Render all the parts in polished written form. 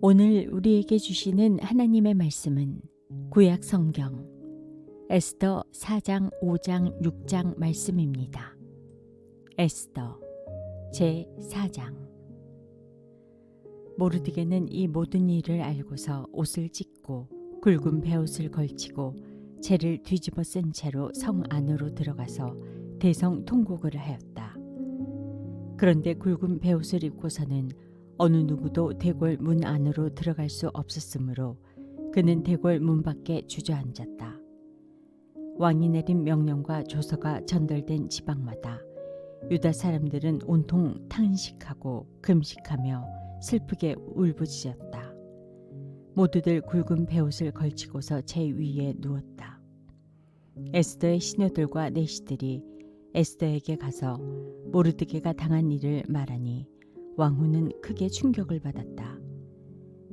오늘 우리에게 주시는 하나님의 말씀은 구약 성경 에스더 4장, 5장, 6장 말씀입니다. 에스더 제 4장. 모르드게는 이 모든 일을 알고서 옷을 찢고 굵은 베옷을 걸치고 재를 뒤집어 쓴 채로 성 안으로 들어가서 대성 통곡을 하였다. 그런데 굵은 베옷을 입고서는 어느 누구도 대궐 문 안으로 들어갈 수 없었으므로 그는 대궐 문 밖에 주저앉았다. 왕이 내린 명령과 조서가 전달된 지방마다 유다 사람들은 온통 탄식하고 금식하며 슬프게 울부짖었다. 모두들 굵은 베옷을 걸치고서 제 위에 누웠다. 에스더의 시녀들과 내시들이 에스더에게 가서 모르드게가 당한 일을 말하니 왕후는 크게 충격을 받았다.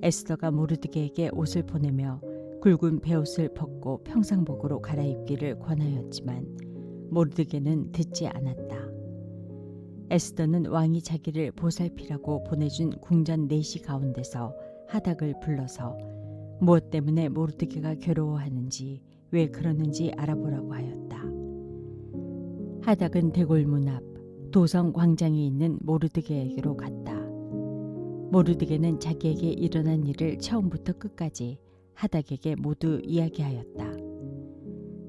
에스더가 모르드게에게 옷을 보내며 굵은 베옷을 벗고 평상복으로 갈아입기를 권하였지만 모르드게는 듣지 않았다. 에스더는 왕이 자기를 보살피라고 보내준 궁전 내시 가운데서 하닥을 불러서 무엇 때문에 모르드게가 괴로워하는지 왜 그러는지 알아보라고 하였다. 하닥은 대궐문 앞 도성 광장에 있는 모르드게에게로 갔다. 모르드게는 자기에게 일어난 일을 처음부터 끝까지 하닥에게 모두 이야기하였다.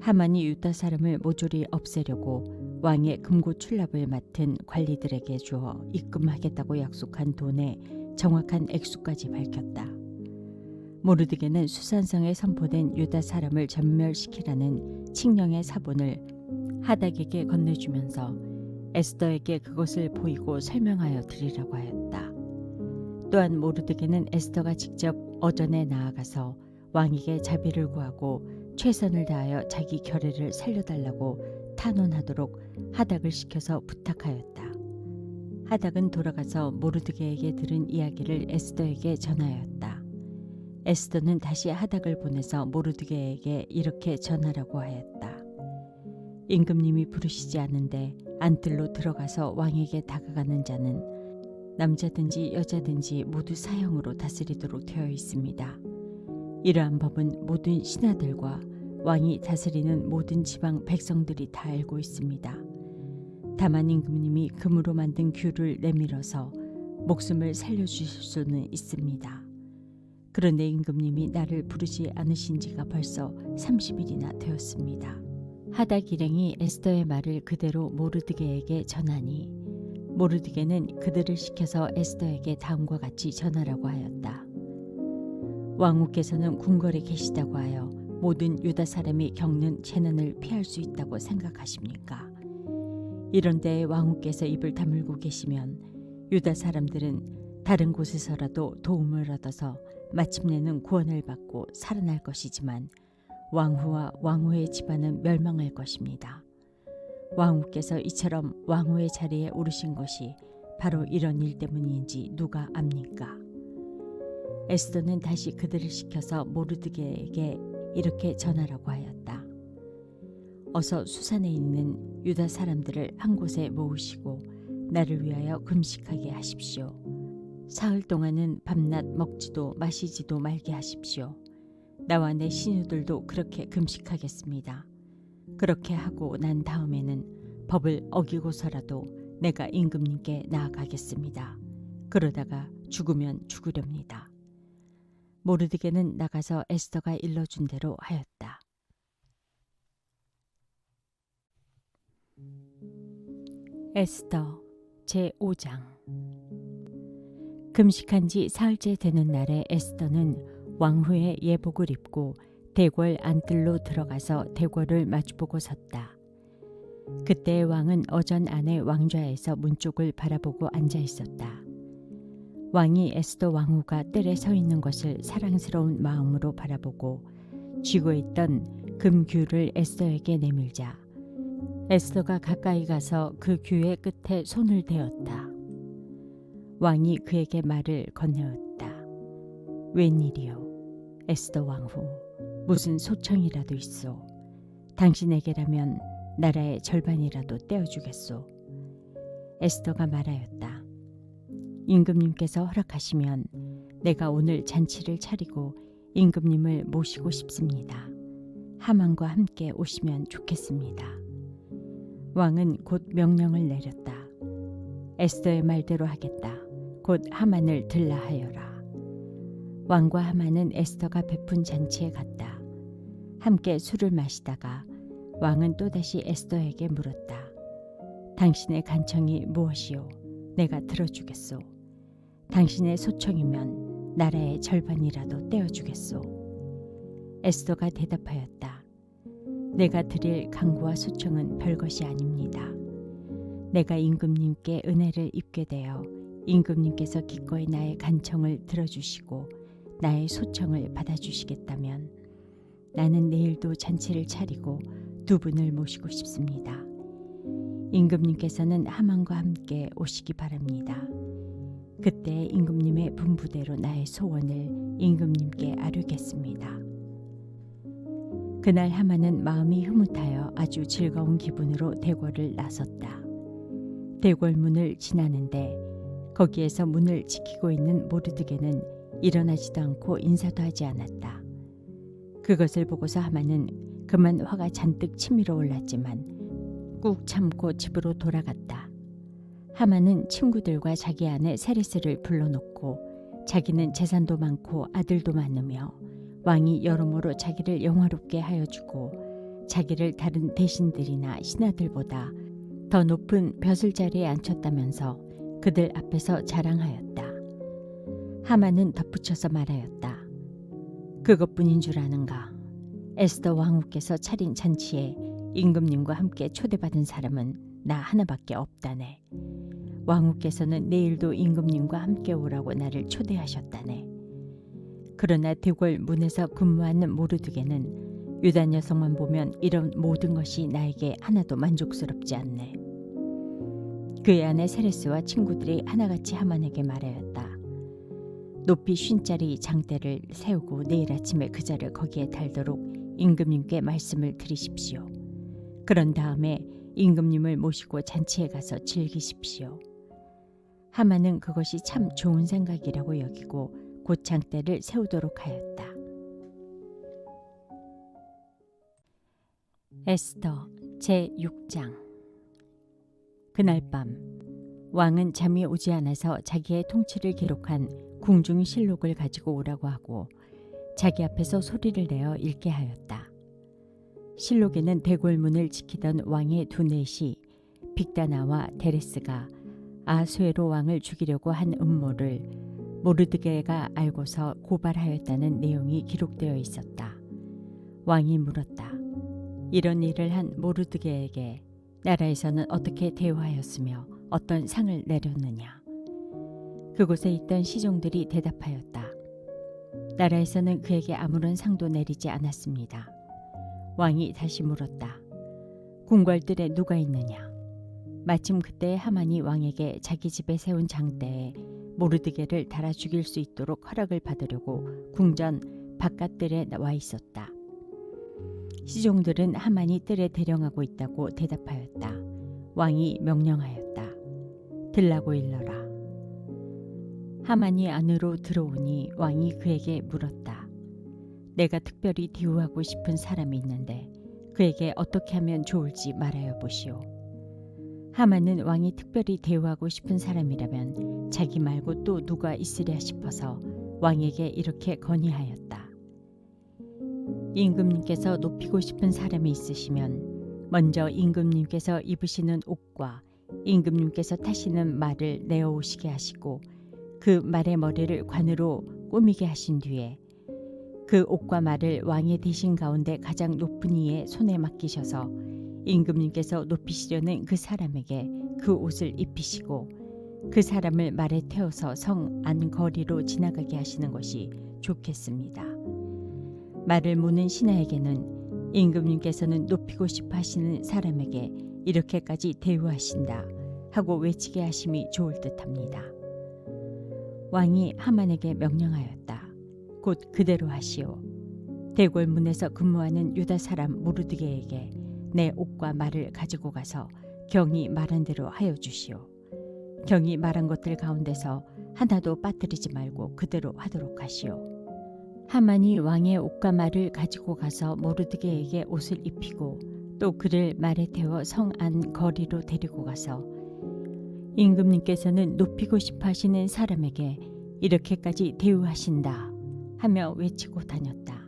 하만이 유다 사람을 모조리 없애려고 왕의 금고 출납을 맡은 관리들에게 주어 입금하겠다고 약속한 돈의 정확한 액수까지 밝혔다. 모르드게는 수산성에 선포된 유다 사람을 전멸시키라는 칙령의 사본을 하닥에게 건네주면서 에스더에게 그것을 보이고 설명하여 드리라고 하였다. 또한 모르드게는 에스더가 직접 어전에 나아가서 왕에게 자비를 구하고 최선을 다하여 자기 결례를 살려달라고 탄원하도록 하닥을 시켜서 부탁하였다. 하닥은 돌아가서 모르드게에게 들은 이야기를 에스더에게 전하였다. 에스더는 다시 하닥을 보내서 모르드게에게 이렇게 전하라고 하였다. 임금님이 부르시지 않은데 안뜰로 들어가서 왕에게 다가가는 자는 남자든지 여자든지 모두 사형으로 다스리도록 되어 있습니다. 이러한 법은 모든 신하들과 왕이 다스리는 모든 지방 백성들이 다 알고 있습니다. 다만 임금님이 금으로 만든 규를 내밀어서 목숨을 살려주실 수는 있습니다. 그런데 임금님이 나를 부르지 않으신 지가 벌써 30일이나 되었습니다. 하닥 일행이 에스더의 말을 그대로 모르드게에게 전하니 모르드게는 그들을 시켜서 에스더에게 다음과 같이 전하라고 하였다. 왕후께서는 궁궐에 계시다고 하여 모든 유다 사람이 겪는 재난을 피할 수 있다고 생각하십니까? 이런 때에 왕후께서 입을 다물고 계시면 유다 사람들은 다른 곳에서라도 도움을 얻어서 마침내는 구원을 받고 살아날 것이지만 왕후와 왕후의 집안은 멸망할 것입니다. 왕후께서 이처럼 왕후의 자리에 오르신 것이 바로 이런 일 때문인지 누가 압니까? 에스더는 다시 그들을 시켜서 모르드게에게 이렇게 전하라고 하였다. 어서 수산에 있는 유다 사람들을 한 곳에 모으시고 나를 위하여 금식하게 하십시오. 사흘 동안은 밤낮 먹지도 마시지도 말게 하십시오. 나와 내 시녀들도 그렇게 금식하겠습니다. 그렇게 하고 난 다음에는 법을 어기고서라도 내가 임금님께 나아가겠습니다. 그러다가 죽으면 죽으렵니다. 모르드게는 나가서 에스더가 일러준 대로 하였다. 에스더 제5장. 금식한 지 사흘째 되는 날에 에스더는 왕후의 예복을 입고 대궐 안뜰로 들어가서 대궐을 마주보고 섰다. 그때 왕은 어전 안에 왕좌에서 문 쪽을 바라보고 앉아 있었다. 왕이 에스더 왕후가 뜰에 서 있는 것을 사랑스러운 마음으로 바라보고 쥐고 있던 금규를 에스더에게 내밀자 에스더가 가까이 가서 그 규의 끝에 손을 대었다. 왕이 그에게 말을 건네었다. 웬일이요? 에스더 왕후, 무슨 소청이라도 있소? 당신에게라면 나라의 절반이라도 떼어주겠소. 에스더가 말하였다. 임금님께서 허락하시면 내가 오늘 잔치를 차리고 임금님을 모시고 싶습니다. 하만과 함께 오시면 좋겠습니다. 왕은 곧 명령을 내렸다. 에스더의 말대로 하겠다. 곧 하만을 들라 하여라. 왕과 하만은 에스더가 베푼 잔치에 갔다. 함께 술을 마시다가 왕은 또다시 에스더에게 물었다. 당신의 간청이 무엇이요? 내가 들어주겠소. 당신의 소청이면 나라의 절반이라도 떼어주겠소. 에스더가 대답하였다. 내가 드릴 간구와 소청은 별것이 아닙니다. 내가 임금님께 은혜를 입게 되어 임금님께서 기꺼이 나의 간청을 들어주시고 나의 소청을 받아주시겠다면 나는 내일도 잔치를 차리고 두 분을 모시고 싶습니다. 임금님께서는 하만과 함께 오시기 바랍니다. 그때 임금님의 분부대로 나의 소원을 임금님께 아뢰겠습니다. 그날 하만은 마음이 흐뭇하여 아주 즐거운 기분으로 대궐을 나섰다. 대궐 문을 지나는데 거기에서 문을 지키고 있는 모르드게는 일어나지도 않고 인사도 하지 않았다. 그것을 보고서 하만은 그만 화가 잔뜩 치밀어 올랐지만 꾹 참고 집으로 돌아갔다. 하만은 친구들과 자기 아내 세레스를 불러놓고 자기는 재산도 많고 아들도 많으며 왕이 여러모로 자기를 영화롭게 하여 주고 자기를 다른 대신들이나 신하들보다 더 높은 벼슬자리에 앉혔다면서 그들 앞에서 자랑하였다. 하만은 덧붙여서 말하였다. 그것뿐인 줄 아는가? 에스더 왕후께서 차린 잔치에 임금님과 함께 초대받은 사람은 나 하나밖에 없다네. 왕후께서는 내일도 임금님과 함께 오라고 나를 초대하셨다네. 그러나 대궐 문에서 근무하는 모르드게는 유다 여성만 보면 이런 모든 것이 나에게 하나도 만족스럽지 않네. 그의 아내 세레스와 친구들이 하나같이 하만에게 말하였다. 높이 50짜리 장대를 세우고 내일 아침에 그 자를 거기에 달도록 임금님께 말씀을 드리십시오. 그런 다음에 임금님을 모시고 잔치에 가서 즐기십시오. 하만은 그것이 참 좋은 생각이라고 여기고 곧 장대를 세우도록 하였다. 에스더 제6장. 그날 밤 왕은 잠이 오지 않아서 자기의 통치를 기록한 궁중실록을 가지고 오라고 하고 자기 앞에서 소리를 내어 읽게 하였다. 실록에는 대궐문을 지키던 왕의 두 넷이 빅다나와 데레스가 아수에로 왕을 죽이려고 한 음모를 모르드게가 알고서 고발하였다는 내용이 기록되어 있었다. 왕이 물었다. 이런 일을 한 모르드게에게 나라에서는 어떻게 대우하였으며 어떤 상을 내렸느냐? 그곳에 있던 시종들이 대답하였다. 나라에서는 그에게 아무런 상도 내리지 않았습니다. 왕이 다시 물었다. 궁궐들에 누가 있느냐? 마침 그때 하만이 왕에게 자기 집에 세운 장대에 모르드게를 달아 죽일 수 있도록 허락을 받으려고 궁전 바깥들에 나와 있었다. 시종들은 하만이 뜰에 대령하고 있다고 대답하였다. 왕이 명령하였다. 들라고 일러라. 하만이 안으로 들어오니 왕이 그에게 물었다. 내가 특별히 대우하고 싶은 사람이 있는데 그에게 어떻게 하면 좋을지 말하여 보시오. 하만은 왕이 특별히 대우하고 싶은 사람이라면 자기 말고 또 누가 있으랴 싶어서 왕에게 이렇게 건의하였다. 임금님께서 높이고 싶은 사람이 있으시면 먼저 임금님께서 입으시는 옷과 임금님께서 타시는 말을 내어오시게 하시고 그 말의 머리를 관으로 꾸미게 하신 뒤에 그 옷과 말을 왕의 대신 가운데 가장 높은 이의 손에 맡기셔서 임금님께서 높이시려는 그 사람에게 그 옷을 입히시고 그 사람을 말에 태워서 성 안 거리로 지나가게 하시는 것이 좋겠습니다. 말을 무는 신하에게는 임금님께서는 높이고 싶어 하시는 사람에게 이렇게까지 대우하신다 하고 외치게 하심이 좋을 듯합니다. 왕이 하만에게 명령하였다. 곧 그대로 하시오. 대궐 문에서 근무하는 유다 사람 모르드게에게 내 옷과 말을 가지고 가서 경이 말한 대로 하여 주시오. 경이 말한 것들 가운데서 하나도 빠뜨리지 말고 그대로 하도록 하시오. 하만이 왕의 옷과 말을 가지고 가서 모르드게에게 옷을 입히고 또 그를 말에 태워 성 안 거리로 데리고 가서 임금님께서는 높이고 싶어 하시는 사람에게 이렇게까지 대우하신다 하며 외치고 다녔다.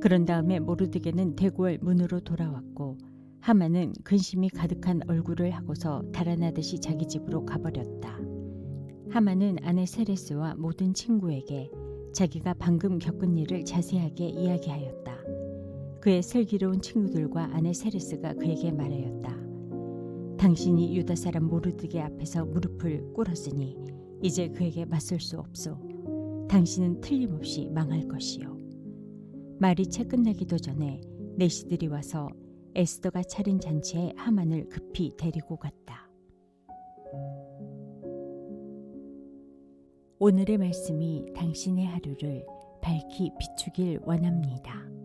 그런 다음에 모르드게는 대궐 문으로 돌아왔고 하만은 근심이 가득한 얼굴을 하고서 달아나듯이 자기 집으로 가버렸다. 하만은 아내 세레스와 모든 친구에게 자기가 방금 겪은 일을 자세하게 이야기하였다. 그의 슬기로운 친구들과 아내 세레스가 그에게 말하였다. 당신이 유다 사람 모르드게 앞에서 무릎을 꿇었으니 이제 그에게 맞설 수 없소. 당신은 틀림없이 망할 것이요. 말이 채 끝나기도 전에 내시들이 와서 에스더가 차린 잔치에 하만을 급히 데리고 갔다. 오늘의 말씀이 당신의 하루를 밝히 비추길 원합니다.